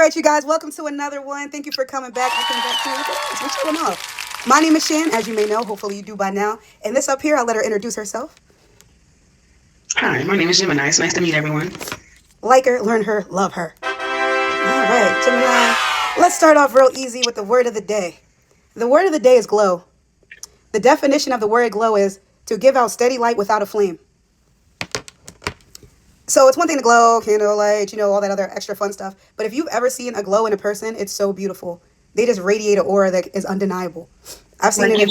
right, you guys, welcome to another one. Thank you for coming back. I came back to look at us. What's going on? My name is Shan, as you may know. Hopefully, you do by now. And this up here, I'll let her introduce herself. Hi, my name is Gemini. It's nice to meet everyone. Like her, learn her, love her. All right, Gemini. Let's start off real easy with the word of the day. The word of the day is glow. The definition of the word glow is to give out steady light without a flame. So it's one thing to glow, candlelight, all that other extra fun stuff. But if you've ever seen a glow in a person, it's so beautiful. They just radiate an aura that is undeniable. I've seen Like it.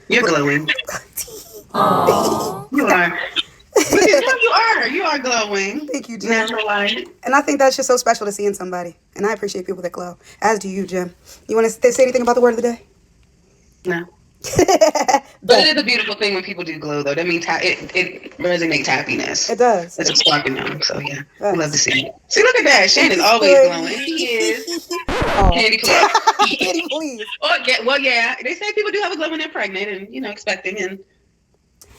you're glowing. You are. Look at you are. You are glowing. Thank you, Jim. Natural light. And I think that's just so special to see in somebody. And I appreciate people that glow. As do you, Jim. You want to say anything about the word of the day? No. But it is a beautiful thing when people do glow, though. That means it resonates happiness. It does. It's a spark in them. So, yeah. Yes. We love to see it. See, look at that. Shan is always glowing. She is. Oh. Candy, please. Candy, please. Yeah. They say people do have a glow when they're pregnant and, expecting. And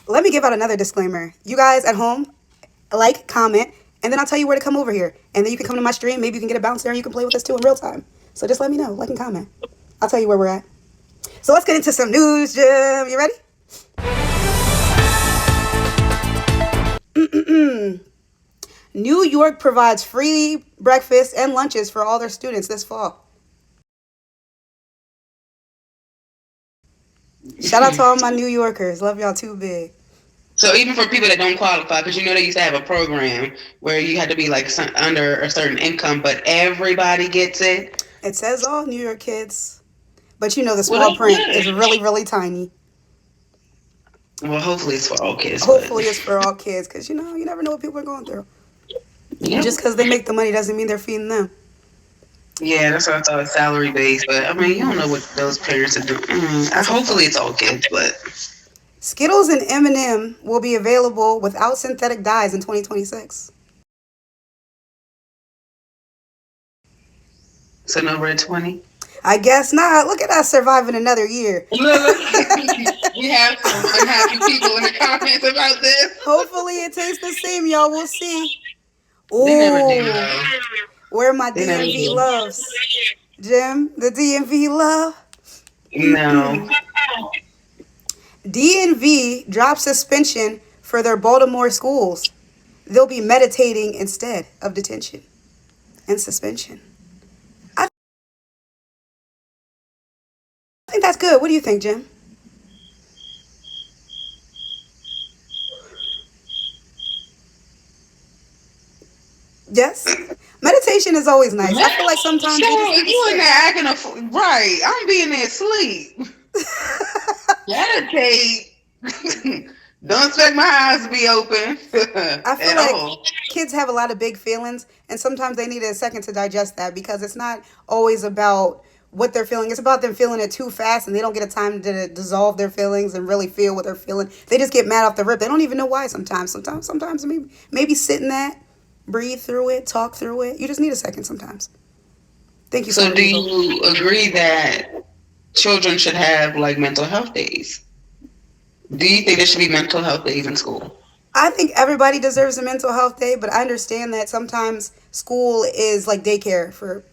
let me give out another disclaimer. You guys at home, like, comment, and then I'll tell you where to come over here. And then you can come to my stream. Maybe you can get a bounce there and you can play with us too in real time. So just let me know. Like and comment. I'll tell you where we're at. So let's get into some news, Jim. You ready? New York provides free breakfast and lunches for all their students this fall. Shout out to all my New Yorkers. Love y'all too big. So even for people that don't qualify, because they used to have a program where you had to be like under a certain income, but everybody gets it. It says all New York kids. But the small print is really, really tiny. Well, hopefully it's for all kids. Hopefully it's for all kids, because, you never know what people are going through. Yep. Just because they make the money doesn't mean they're feeding them. Yeah, that's what I thought, salary based. But, you don't know what those parents are doing. Hopefully it's all kids, but... Skittles and M&M will be available without synthetic dyes in 2026. So no red 20? I guess not. Look at us surviving another year. We have some unhappy people in the comments about this. Hopefully it tastes the same, y'all. We'll see. Ooh, they never do. Where are my DMV loves? Jim, the DMV love? No. DMV dropped suspension for their Baltimore schools. They'll be meditating instead of detention and suspension. I think that's good. What do you think, Jim? Yes? Meditation is always nice. I feel like sometimes... if you in there acting right, I'm being there asleep. Meditate. Don't expect my eyes to be open. I feel like kids have a lot of big feelings, and sometimes they need a second to digest that, because it's not always about what they're feeling. It's about them feeling it too fast, and they don't get a time to dissolve their feelings and really feel what they're feeling. They just get mad off the rip. They don't even know why sometimes. Sometimes maybe sit in that, breathe through it, talk through it. You just need a second sometimes. Thank you. So do you agree that children should have like mental health days? Do you think there should be mental health days in school? I think everybody deserves a mental health day, but I understand that sometimes school is like daycare for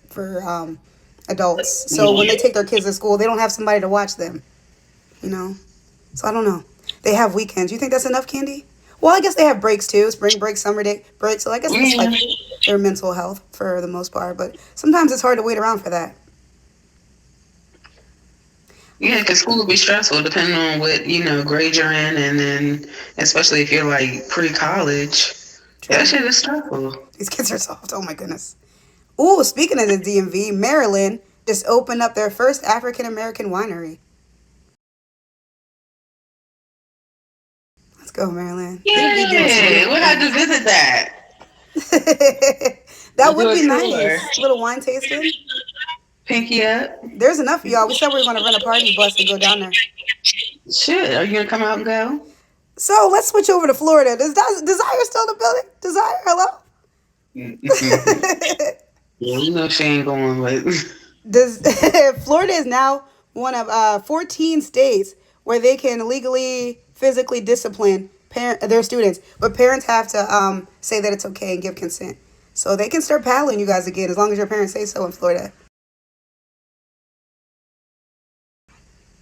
adults. So when they take their kids to school, they don't have somebody to watch them, So I don't know. They have weekends. You think that's enough, Candy? Well, I guess they have breaks too, spring break, summer break. So I guess it's like their mental health for the most part. But sometimes it's hard to wait around for that. Yeah, because school will be stressful depending on what, grade you're in. And then especially if you're like pre-college, that shit is stressful. These kids are soft. Oh, my goodness. Ooh, speaking of the DMV, Maryland just opened up their first African-American winery. Let's go, Maryland. Yeah, we'll have to visit that. That would be nice. A little wine tasting. Pinky up. There's enough of y'all. We said we were going to rent a party bus and go down there. Shit, are you going to come out and go? So let's switch over to Florida. Desire still in the building? Desire, hello? Yeah, she ain't going, but... Florida is now one of 14 states where they can legally, physically discipline their students. But parents have to say that it's okay and give consent. So they can start paddling you guys again as long as your parents say so in Florida.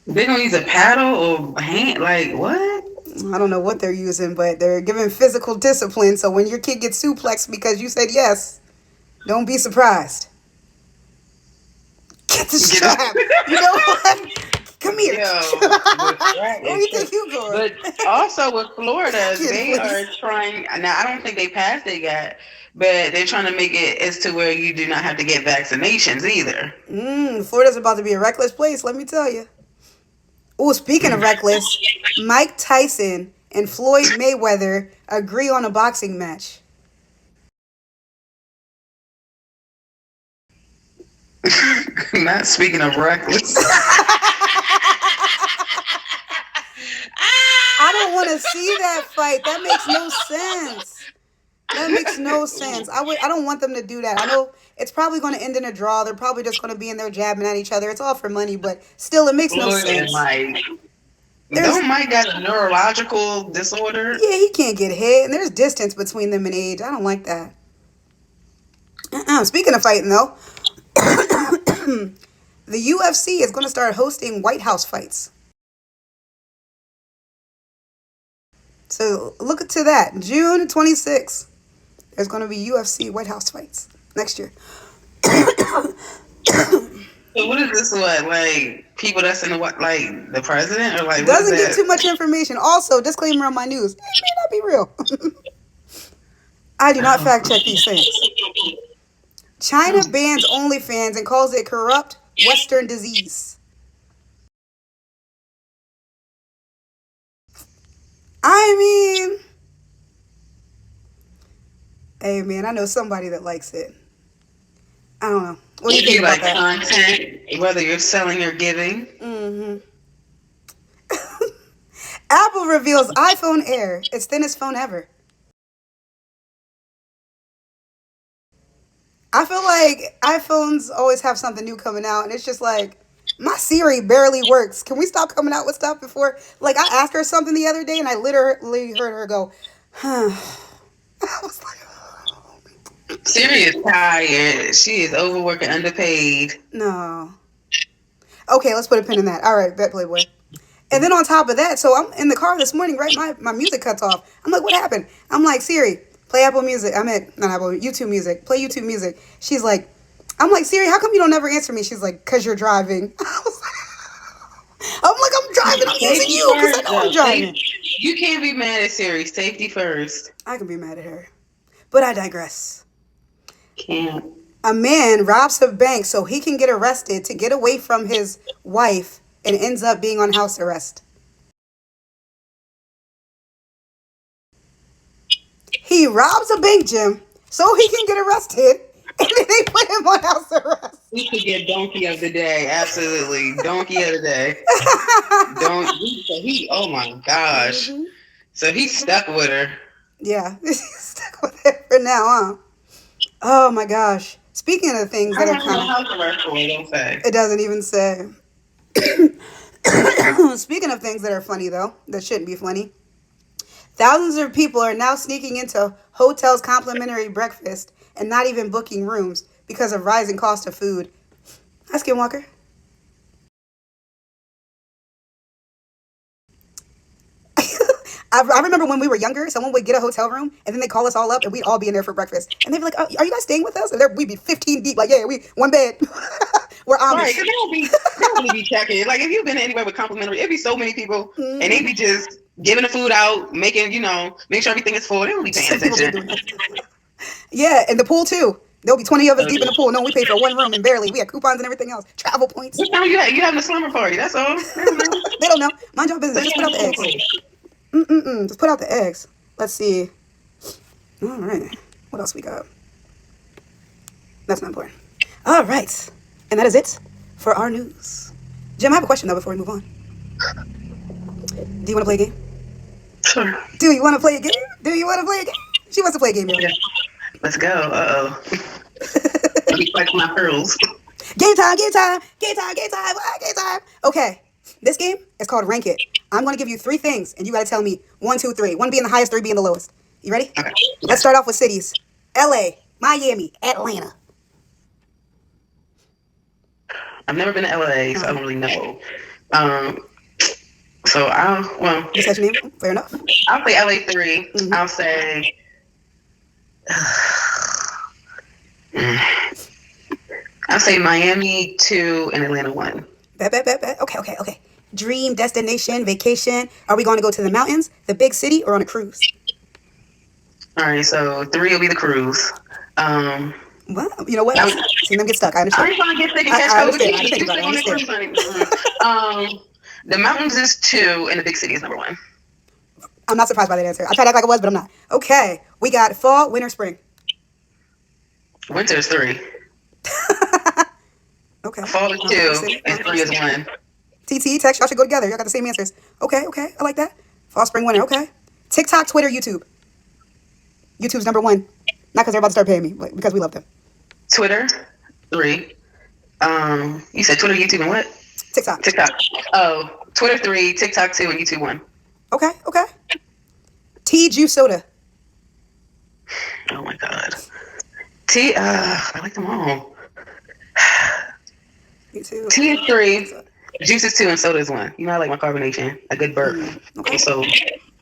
They gonna use a paddle or hand? Like what? I don't know what they're using, but they're giving physical discipline. So when your kid gets suplexed because you said yes, don't be surprised. Get the Get strap. You know what? Come here. Right, Where do you think you going? but also with Florida, Kid, they are please. trying. Now, I don't think they passed it yet, but they're trying to make it as to where you do not have to get vaccinations either. Florida's about to be a reckless place, let me tell you. Oh, speaking of reckless, Mike Tyson and Floyd Mayweather agree on a boxing match. Not speaking of reckless. I don't want to see that fight. That makes no sense. That makes no sense. I don't want them to do that. I know it's probably going to end in a draw. They're probably just going to be in there jabbing at each other. It's all for money, but still, it makes no Floyd and sense. Mike. There's Don't Mike got a neurological disorder? Yeah, he can't get hit, and there's distance between them in age. I don't like that. Speaking of fighting, though, the UFC is going to start hosting White House fights. So look to that. June 26th, there's going to be UFC White House fights next year. So what is this? What, like people that's in the what? Like the president or like what is Doesn't give that? too much information. Also, disclaimer on my news: it may not be real. I do not fact check these things. China bans OnlyFans and calls it corrupt Western disease. I mean, hey man, I know somebody that likes it. I don't know. What do you If think you about like that? content, whether you're selling or giving. Mm-hmm. Apple reveals iPhone Air, its thinnest phone ever. I feel like iPhones always have something new coming out, and it's just like my Siri barely works. Can we stop coming out with stuff before? Like I asked her something the other day, and I literally heard her go, "Huh." I was like, Siri is tired. She is overworked and underpaid. no. Okay, let's put a pin in that. All right, bet Playboy. And then on top of that, so I'm in the car this morning, right? My music cuts off. I'm like, what happened? I'm like, Siri, play Apple Music. I meant, not Apple, YouTube Music. Play YouTube Music. She's like, I'm like, Siri, how come you don't ever answer me? She's like, because you're driving. I'm like, I'm driving. I'm using Safety you because I first, know I'm though. driving. You can't be mad at Siri. Safety first. I can be mad at her. But I digress. Can't. A man robs a bank so he can get arrested to get away from his wife and ends up being on house arrest. He robs a bank, Jim, so he can get arrested, and then they put him on house arrest. We could get donkey of the day. Absolutely. Donkey of the day. Donkey. So he, oh my gosh. Mhm. So he's stuck with her. Yeah, he's stuck with it for now, huh? Oh my gosh. Speaking of things How that are much no kind house arrest for? Don't say. of, it doesn't even say. Speaking of things that are funny, though, that shouldn't be funny, thousands of people are now sneaking into hotels' complimentary breakfast and not even booking rooms because of rising cost of food. Hi, Skinwalker. I remember when we were younger, someone would get a hotel room and then they call us all up and we'd all be in there for breakfast. And they'd be like, oh, are you guys staying with us? And we'd be 15 deep, like, yeah, we one bed. We're Amish. Right, because they don't really be checking. Like, if you've been anywhere with complimentary, it'd be so many people, and they be just giving the food out, making, make sure everything is full. They don't be paying People be attention. doing that. Yeah, and the pool too. There'll be 20 of us deep in the pool. No, we paid for one room and barely. We had coupons and everything else. Travel points. What time you having a slumber party? That's all. They don't know. Mind your business. Just put out the eggs. Just put out the eggs. Let's see. All right. What else we got? That's not important. All right. And that is it for our news. Jim, I have a question, though, before we move on. Do you want to play a game? Sure. Do you want to play a game? Do you want to play a game? She wants to play a game, Yeah. Let's go. Uh-oh. Let me flex my pearls. Game time, game time, game time, game time, game time. Okay. This game is called Rank It. I'm going to give you 3 things, and you got to tell me 1, 2, 3. 1 being the highest, 3 being the lowest. You ready? Okay. Let's start off with cities. LA, Miami, Atlanta. I've never been to LA, so I don't really know. Um, so You said your name. Fair enough. I'll say LA 3. Mhm. I'll say. I'll say Miami 2 and Atlanta 1. Bet. Okay. Dream destination, vacation. Are we going to go to the mountains, the big city, or on a cruise? All right, so 3 will be the cruise. Well, you know what? I, Seen them get stuck. I I understand. ain't trying to get sick and catch I COVID. understand. I You understand stick about it. I on the cruise, honey. The mountains is 2 and the big city is number 1. I'm not surprised by that answer. I tried to act like it was, but I'm not. Okay. We got fall, winter, spring. Winter is 3. Okay. Fall is 2 and 3 is 1. TT, text, y'all should go together. Y'all got the same answers. Okay. I like that. Fall, spring, winter. Okay. TikTok, Twitter, YouTube. YouTube's number 1. Not because they're about to start paying me, but because we love them. Twitter 3. You said Twitter, YouTube, and what? TikTok. Oh, Twitter 3, TikTok 2, and YouTube 1. Okay. Tea, juice, soda. Oh my God. Tea. I like them all. Me too. Tea is 3, juice is 2, and soda is 1. You know I like my carbonation. A good burp. Okay. So.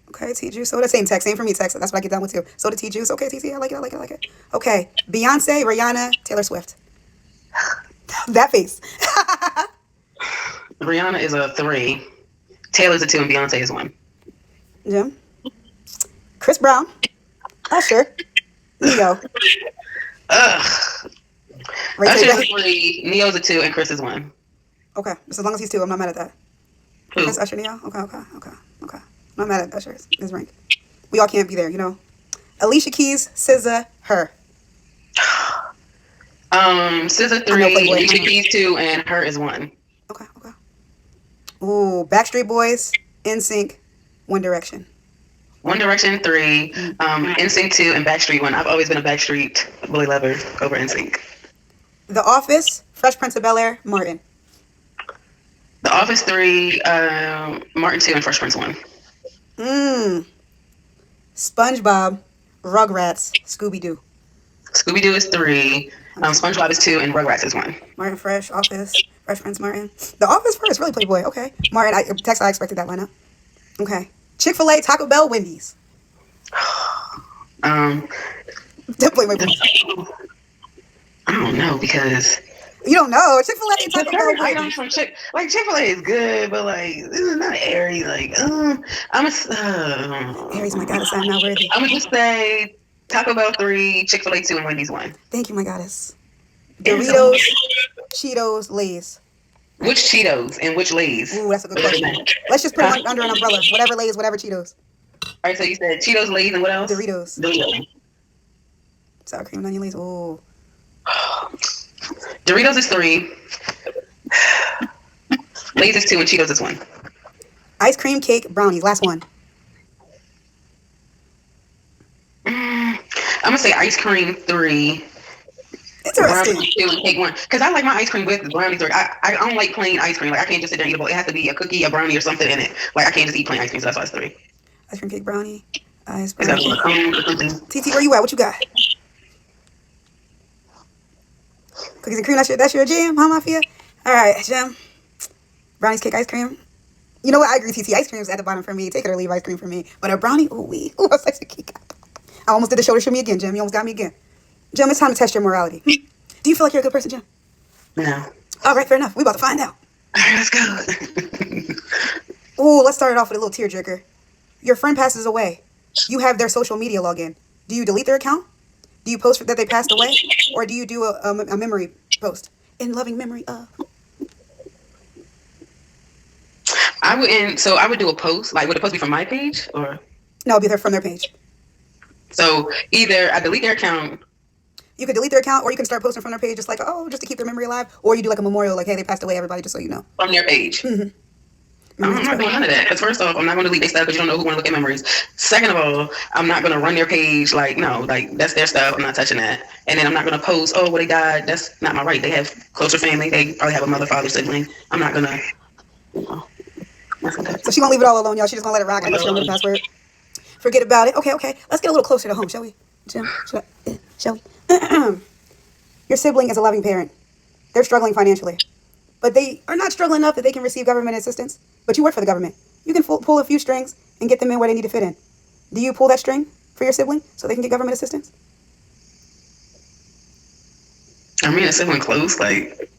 Okay, tea juice, soda, same text, same for me, text. That's what I get down with too. Soda, tea juice. Okay, TT, I like it. Okay, Beyonce, Rihanna, Taylor Swift. That face. Rihanna is a 3. Taylor's a 2, and Beyonce is 1. Jim. Chris Brown. Usher. Neo. Ugh. Usher's a 3, Neo's a 2, and Chris is 1. Okay, just as long as he's 2, I'm not mad at that. Who? Chris, Usher, Neo. Okay. I'm not mad at Usher's his rank. We all can't be there, you know. Alicia Keys, SZA, her. SZA 3, Alicia Keys 2, and her is 1. Okay. Ooh, Backstreet Boys, NSYNC, One Direction. One Direction 3, NSYNC 2, and Backstreet 1. I've always been a Backstreet Boy lover over NSYNC. The Office, Fresh Prince of Bel-Air, Martin. The Office 3, Martin 2, and Fresh Prince 1. SpongeBob, Rugrats, Scooby-Doo. Scooby-Doo is 3, SpongeBob is 2, and Rugrats is 1. Martin, Fresh, Office, Fresh Prince, Martin. The Office first, really Playboy. Okay. Martin, I expected that lineup. Okay. Chick-fil-A, Taco Bell, Wendy's. Definitely Playboy. I don't know because you don't know Chick-fil-A, Taco Bell, Wendy's. items from Chick-fil-A is good, but like this is not Aries. Like Aries, my goddess, I'm not worthy. I'm gonna just say Taco Bell 3, Chick-fil-A 2, and Wendy's 1. Thank you, my goddess. Doritos, Cheetos, Lay's. Which Cheetos and which Lay's? Ooh, that's a good question. Let's just put them under an umbrella. Whatever Lay's, whatever Cheetos. All right, so you said Cheetos, Lay's, and what else? Doritos. Sour cream and onion Lay's. Ooh. Doritos is 3. Lay's is 2, and Cheetos is 1. Ice cream, cake, brownies. Last one. I'm gonna say ice cream 3. Interesting. Brownies 2 and cake 1. Because I like my ice cream with the brownies. I don't like plain ice cream. Like I can't just sit there and eat a bowl. It has to be a cookie, a brownie, or something in it. Like I can't just eat plain ice cream. So that's why it's 3. Ice cream, cake, brownie. Ice Is that brownie. a cone or something? TT, where you at? What you got? Cookies and cream. That's your jam, huh, Mafia? All right, Jim. Brownies, cake, ice cream. You know what? I agree, TT. Ice cream's at the bottom for me. Take it or leave ice cream for me. But a brownie, ooh, a slice of cake. I almost did the shoulder shimmy again, Jim. You almost got me again. Jim, it's time to test your morality. Do you feel like you're a good person, Jim? No. All right, fair enough. We about to find out. All right, let's go. Ooh, let's start it off with a little tearjerker. Your friend passes away. You have their social media login. Do you delete their account? Do you post that they passed away? Or do you do a memory post? In loving memory of. I would do a post. Like, would the post be from my page or? No, it'll be from their page. So either I delete their account. You could delete their account, or you can start posting from their page, just like, just to keep their memory alive. Or you do like a memorial, like, hey, they passed away, everybody, just so you know. From their page. Mm-hmm. I'm not doing none of that. Because first off, I'm not going to delete their stuff because you don't know who want to look at memories. Second of all, I'm not going to run their page. Like, no, like that's their stuff. I'm not touching that. And then I'm not going to post, oh, well, they died. That's not my right. They have closer family. They probably have a mother, father, sibling. I'm not going to, So she gonna leave it all alone, y'all. She just gonna let it rock. I guess she don't know the password. Forget about it. Okay. Let's get a little closer to home, shall we? Jim, shall we? Your sibling is a loving parent. They're struggling financially, but they are not struggling enough that they can receive government assistance. But you work for the government. You can pull a few strings and get them in where they need to fit in. Do you pull that string for your sibling so they can get government assistance? I mean, a sibling close, like.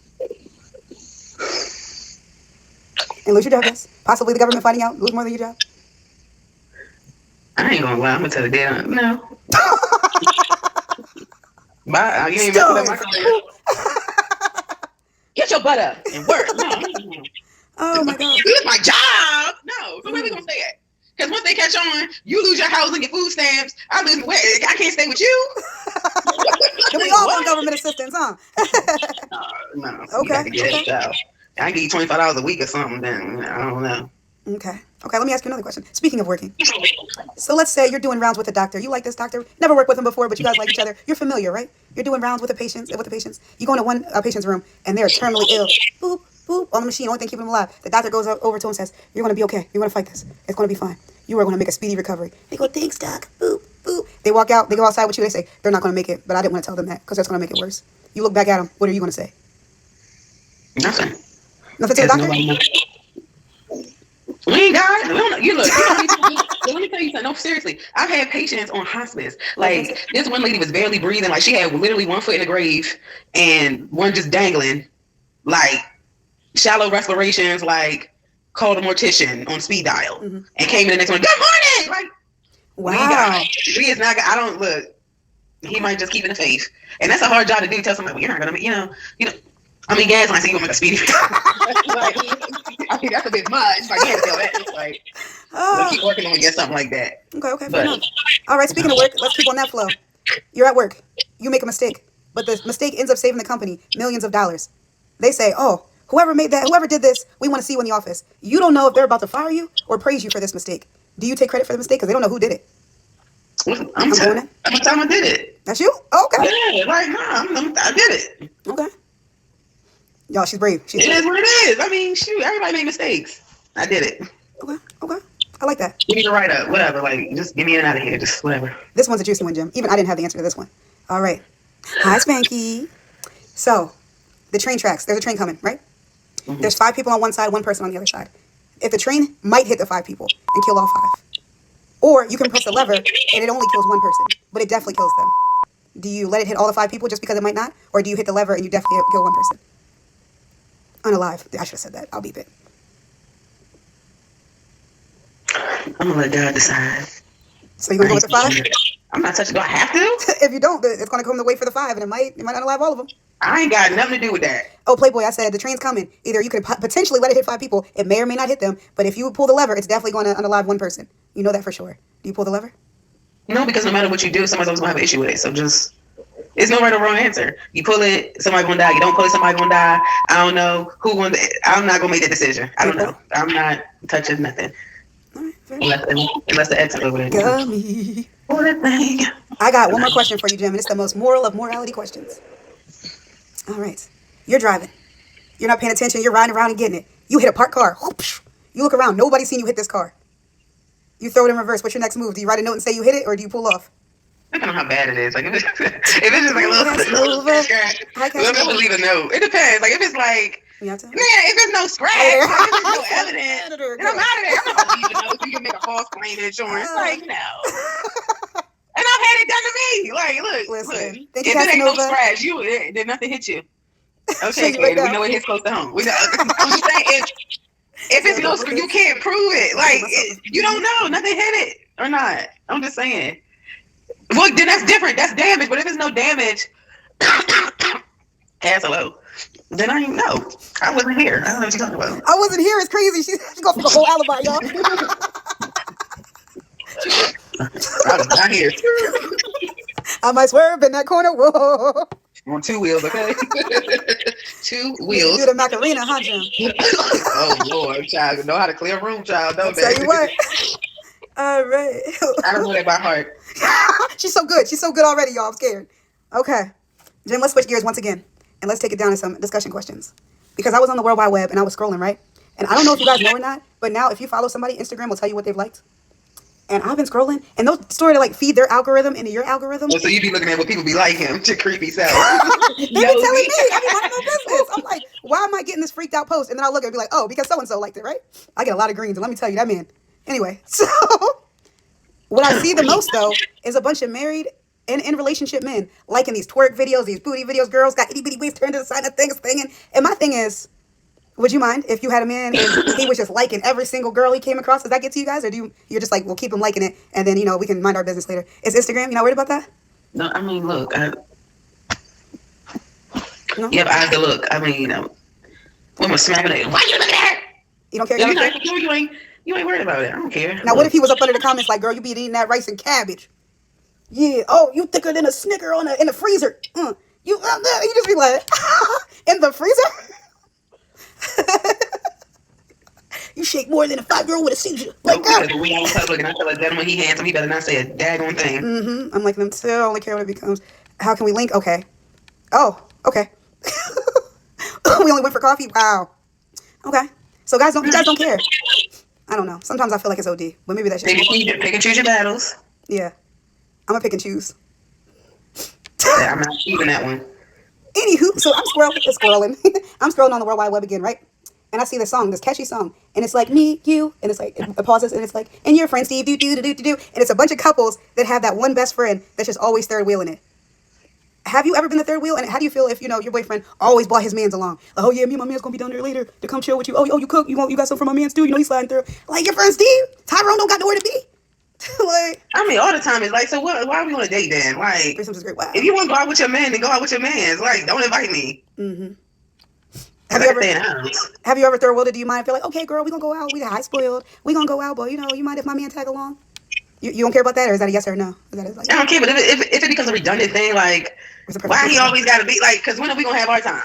And lose your job, yes. Possibly the government finding out, lose more than your job. I ain't gonna lie. I'm gonna tell the dad no. Bye. You ain't Stop. messing up my career. Get your butt up and work. No. Oh my God. Lose my job. No. So where we gonna stay at? Because once they catch on, you lose your house and your food stamps. I lose. Wait, I can't stay with you. Then we all want government assistance, huh? No. Okay. You get okay. I give you $25 a week or something. Then I don't know. Okay. Let me ask you another question. Speaking of working, so let's say you're doing rounds with a doctor. You like this doctor. Never worked with him before, but you guys like each other. You're familiar, right? You're doing rounds with the patients. You go into one patient's room and they're terminally ill. Boop boop on the machine. Only thing keeping them alive. The doctor goes over to him and says, "You're gonna be okay. You're gonna fight this. It's gonna be fine. You are gonna make a speedy recovery." They go, "Thanks, doc." Boop boop. They walk out. They go outside with you. They say they're not gonna make it, but I didn't want to tell them that because that's gonna make it worse. You look back at them. What are you gonna say? Nothing. Nothing to the doctor. We ain't got it. We don't, you look. Let me tell you something. No, seriously. I've had patients on hospice. Like, this one lady was barely breathing. Like, she had literally one foot in the grave and one just dangling. Like, shallow respirations. Like, called a mortician on speed dial and came in the next one. Good morning. Like, wow. We is not. I don't look. He might just keep in the faith, and that's a hard job to do. Tell somebody, well, you're not gonna. You know. I mean, guys, when I see you gonna make a speedy. Like, I mean, that's a bit much. I can't tell that. It's like, keep working on get something like that. Okay, fair enough. All right, speaking of work, let's keep on that flow. You're at work. You make a mistake, but the mistake ends up saving the company millions of dollars. They say, "Oh, whoever did this, we want to see you in the office." You don't know if they're about to fire you or praise you for this mistake. Do you take credit for the mistake because they don't know who did it? I'm telling you, I did it. That's you? Okay. Yeah, like, I did it. Okay. Y'all, she's brave. It is what it is. I mean, shoot, everybody made mistakes. I did it. Okay. I like that. Give me the write-up, whatever. Like, just get me in and out of here. Just whatever. This one's a juicy one, Jim. Even I didn't have the answer to this one. All right. Hi, Spanky. So, the train tracks. There's a train coming, right? Mm-hmm. There's 5 people on one side, 1 person on the other side. If the train might hit the 5 people and kill all 5. Or you can press a lever and it only kills 1 person, but it definitely kills them. Do you let it hit all the 5 people just because it might not? Or do you hit the lever and you definitely kill 1 person? Unalive. I should have said that. I'll beep it. I'm gonna let God decide. So you're gonna go with the 5? I'm not touching. Do I have to? If you don't, it's gonna come the way for the 5, and it might unalive all of them. I ain't got nothing to do with that. Oh, Playboy, I said the train's coming. Either you could potentially let it hit 5 people. It may or may not hit them. But if you pull the lever, it's definitely going to unalive 1 person. You know that for sure. Do you pull the lever? No, because no matter what you do, somebody's always gonna have an issue with it. So just. It's no right or wrong answer. You pull it, somebody gonna die. You don't pull it, somebody gonna die. I don't know who gonna. I'm not gonna make that decision. I don't know. I'm not touching nothing. Unless the ex is over there. Got me. What a thing. I got one more question for you, Jim, and it's the most moral of morality questions. All right. You're driving. You're not paying attention. You're riding around and getting it. You hit a parked car. You look around. Nobody's seen you hit this car. You throw it in reverse. What's your next move? Do you write a note and say you hit it, or do you pull off? Depending on how bad it is. Like, if it's just like a little scratch, we'll leave a note. It depends. Like, if it's like, man, if there's no scratch, like, if there's no evidence, then I'm out of there. I'm not going to leave a note so you can make a false claim to insurance. Like, no. And I've had it done to me. Like, look. If it ain't no scratch, then nothing hit you. Okay, we know it hits close to home. I'm just saying, if it's no scratch, you can't prove it. Like, you don't know. Nothing hit it or not. I'm just saying. Well, then that's different. That's damage. But if it's no damage, hello, then I ain't know. I wasn't here. I don't know what you're talking about. I wasn't here. It's crazy. She's going for the whole alibi, y'all. I was not here. I might swerve in that corner. Whoa. On 2 wheels, okay? 2 wheels. You do the Macarena, huh, Jim? Oh, Lord, child. Know how to clear a room, child. Don't tell you what. All right. I don't know that by heart. She's so good. She's so good already, y'all. I'm scared. Okay. Jim, let's switch gears once again. And let's take it down to some discussion questions. Because I was on the World Wide Web and I was scrolling, right? And I don't know if you guys know or not, but now if you follow somebody, Instagram will tell you what they've liked. And I've been scrolling, and those sort of like feed their algorithm into your algorithm. Oh, so you be looking at what people be like him to creepy self. They be telling me, I be minding my business. I'm like, why am I getting this freaked out post? And then I'll look at it and be like, oh, because so and so liked it, right? I get a lot of greens, and let me tell you, that man. Anyway, so what I see the most though is a bunch of married and in relationship men liking these twerk videos, these booty videos. Girls got itty bitty waist turned to the side of things, thinging. And my thing is, would you mind if you had a man and he was just liking every single girl he came across? Does that get to you guys, or you're just like, we'll keep him liking it, and then we can mind our business later? Is Instagram? You not worried about that? No, I mean, look, No? you have eyes to look. I mean, women smacking it. Why you looking at her? You don't care. You ain't worried about it. I don't care. Now, what if he was up under the comments like, girl, you be eating that rice and cabbage? Yeah. Oh, you thicker than a Snicker in the freezer. You just be like, in the freezer? You shake more than a 5-year-old with a seizure. Like, girl. Because we out in public and I tell a gentleman he handsome, he better not say a daggone thing. I'm like them too. I only care what it becomes. How can we link? Okay. Oh, okay. We only went for coffee? Wow. Okay. So you guys don't care. I don't know. Sometimes I feel like it's OD, but maybe that's just pick and choose your battles. Yeah. I'm gonna pick and choose. Yeah, I'm not choosing that one. Anywho, so I'm scrolling. I'm scrolling on the World Wide Web again, right? And I see this catchy song, and it's like me, you, and it's like it pauses, and it's like, and your friend Steve, do, and it's a bunch of couples that have that one best friend that's just always third wheeling it. Have you ever been the third wheel? And how do you feel if your boyfriend always brought his mans along? Like, oh yeah, me and my man's gonna be down there later to come chill with you. Oh, you cook? You got something for my man's too? He's sliding through. Like your friend Steve, Tyrone don't got nowhere to be. Like, I mean, all the time it's like, so what? Why are we on a date then? Like, threesomes is great. Wow. If you want to go out with your man, then go out with your man. Like, don't invite me. Mm-hmm. Have you ever third wheeled? Do you mind if you're like, okay, girl, we gonna go out? We high spoiled. We gonna go out, but you mind if my man tag along? You don't care about that, or is that a yes or a no? I don't care, but if it becomes a redundant thing, like, why he always got to be like? Because when are we gonna have our time?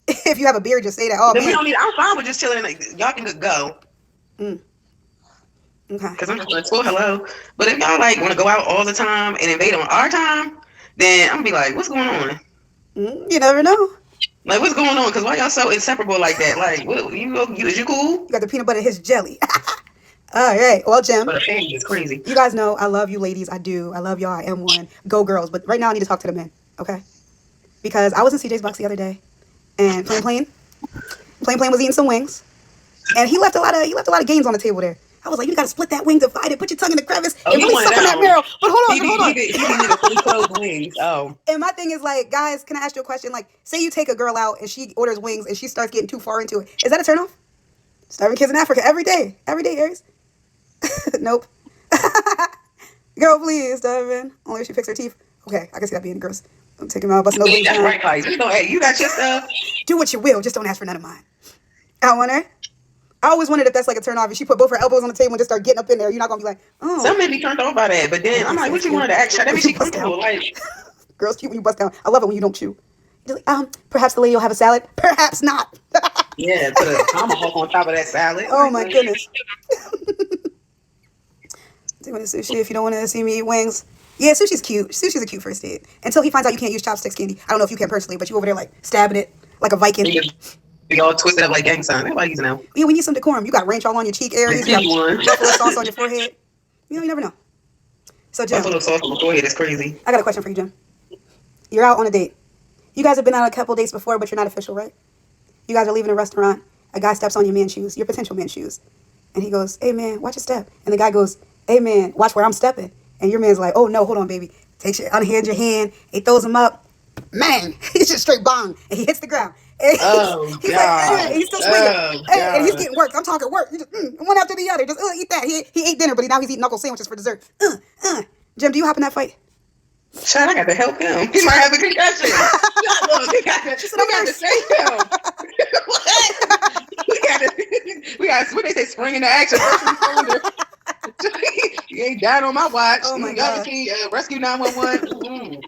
If you have a beer, just say that. Oh, man. We don't need. I'm fine with just chilling. Like, y'all can just go. Okay. Because I'm just like, well, hello. But if y'all like want to go out all the time and invade on our time, then I'm gonna be like, what's going on? You never know. Like, what's going on? Because why y'all so inseparable like that? Like, what, is you cool? You got the peanut butter, his jelly. All right. Well, Jim. But family is crazy. You guys know I love you ladies. I do. I love y'all. I am one. Go girls. But right now I need to talk to the men. Okay? Because I was in CJ's box the other day, and Plain was eating some wings, and he left a lot of gains on the table there. I was like, you got to split that wing, divide it, put your tongue in the crevice, and really suck on that marrow. But hold on. He needed fully closed wings. Oh. And my thing is like, guys, can I ask you a question? Like, say you take a girl out and she orders wings and she starts getting too far into it. Is that a turn off? Starving kids in Africa every day, Aries. Nope. Girl, please, starving. Only if she picks her teeth. Okay, I can see that being gross. I'm taking my bus. No, you got your stuff. Do what you will, just don't ask for none of mine. I wonder. I always wondered if that's like a turn off. If she put both her elbows on the table and just start getting up in there, you're not gonna be like, oh. Some may be turned off by that, but then I'm like, what you wanted to act? That means she comfortable. Like, girls cute when you bust down. I love it when you don't chew. You're like, perhaps the lady will have a salad. Perhaps not. Yeah, put a tomahawk on top of that salad. Oh my goodness. Doing a sushi if you don't want to see me eat wings. Yeah, sushi's cute. Sushi's a cute first date. Until he finds out you can't use chopsticks, Candy. I don't know if you can personally, but you over there like stabbing it like a Viking. We all twisted up like gang sign. Everybody using that. Yeah, we need some decorum. You got ranch all on your cheek areas. You got buffalo sauce on your forehead. You never know. So, Jim. Buffalo sauce on my forehead is crazy. I got a question for you, Jim. You're out on a date. You guys have been on a couple dates before, but you're not official, right? You guys are leaving a restaurant. A guy steps on your man's shoes, your potential man's shoes. And he goes, hey, man, watch your step. And the guy goes, hey, man, watch where I'm stepping. And your man's like, oh, no, hold on, baby. Unhands your hand. He throws him up. Man, he's just straight bong. And he hits the ground. And he's God. Like, he's still swinging. And he's getting worked. I'm talking work. He just, one after the other. Just eat that. He ate dinner, but now he's eating knuckle sandwiches for dessert. Jim, do you hop in that fight? Shut, I got to help him. He might have a concussion. We got to save him. We got what they say, spring into action. You ain't died on my watch. Oh my God. Rescue 911.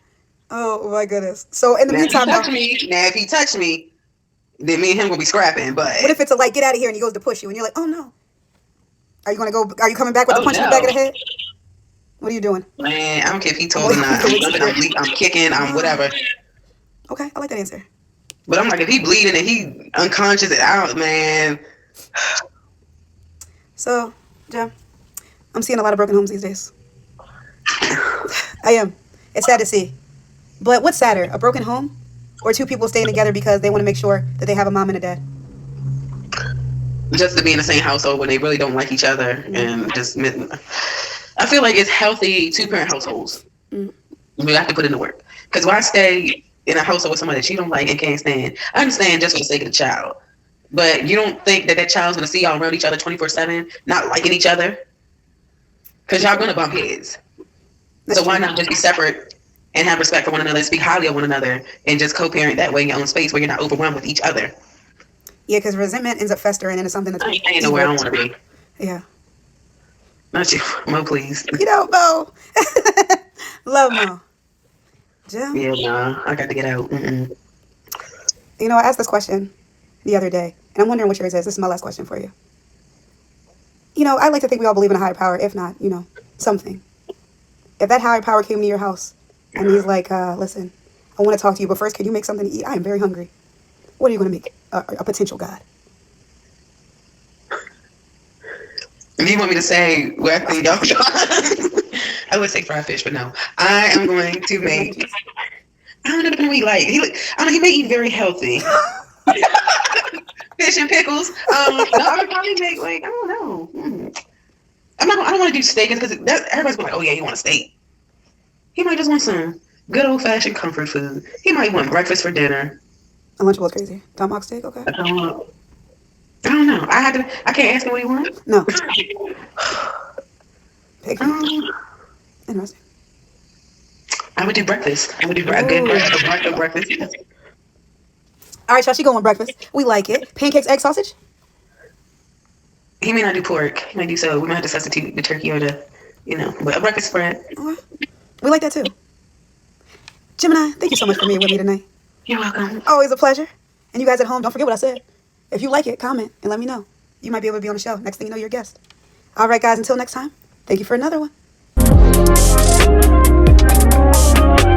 Oh my goodness. So in the meantime, if he touched me, then me and him gonna be scrapping. But what if it's a like, get out of here, and he goes to push you, and you're like, oh no. Are you coming back with a punch in the back of the head? What are you doing? Man, I don't care if he told or not. I'm kicking. I'm whatever. Okay, I like that answer. But I'm like, if he bleeding and he unconscious, out, man. So, Jim, I'm seeing a lot of broken homes these days. I am. It's sad to see. But what's sadder, a broken home or two people staying together because they want to make sure that they have a mom and a dad? Just to be in the same household when they really don't like each other and just. I feel like it's healthy two-parent households. You have to put in the work. Because why stay in a household with somebody that you don't like and can't stand? I understand just for the sake of the child. But you don't think that child's going to see y'all around each other 24/7, not liking each other? Because y'all going to bump heads. So why not just be separate and have respect for one another and speak highly of one another and just co-parent that way in your own space where you're not overwhelmed with each other? Yeah, because resentment ends up festering into something that's... I ain't know where I want to be. Yeah. Not you. Mo, please. You know, Mo. Love Mo. Jim? Yeah, nah. I got to get out. Mm-mm. You know, I asked this question the other day, and I'm wondering what yours is. This is my last question for you. You know, I like to think we all believe in a higher power, if not, you know, something. If that higher power came to your house and he's like, listen, I want to talk to you, but first, can you make something to eat? I am very hungry. What are you going to make? A potential God. If you want me to say what I think y'all I would say fried fish, but no. I am going to make... I don't know what he like. He may eat very healthy. Fish and pickles. No, I would probably make like, I don't know. I don't want to do steak because everybody's going like, oh yeah, you want a steak. He might just want some good old fashioned comfort food. He might want breakfast for dinner. A lunchable is crazy. Tomahawk steak, okay. I don't know. I can't ask him what he wants. No. Interesting. I would do breakfast. I would do a good breakfast. All right, y'all. She going with breakfast. We like it. Pancakes, egg, sausage. He may not do pork. He might do so. We might have to substitute the turkey or but a breakfast spread. Okay. We like that too. Gemini, thank you so much for being with me tonight. You're welcome. Always a pleasure. And you guys at home, don't forget what I said. If you like it, comment and let me know. You might be able to be on the show. Next thing you know, you're a guest. All right, guys. Until next time. Thank you for another one.